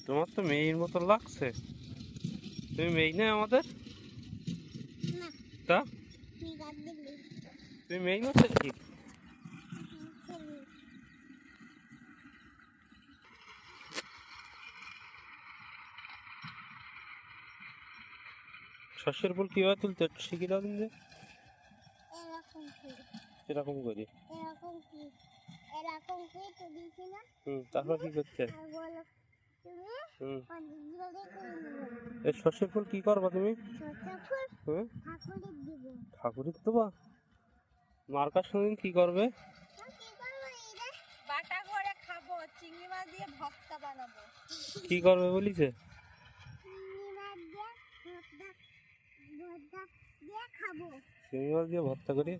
তোমার তো মেয়ের মতো লাগছে। তুমি মেয়ে না আমাদের? তা তুমি মেয়ে না কি? শস্যের ফুল কিভাবে তুলতে শিখে দাও তুমি? এরকম করি। তারপর কি করতে? এই শস্যের ফুল কি করবা তুমি? ঠাকুরের দেবা? মার্কার সঙ্গে কি করবে? বাটা করে খাবো, চিংড়ি মাছ দিয়ে ভর্তা বানাবো। কি করবে বলিছে? চিংড়ি মাছ দিয়ে ভর্তা করে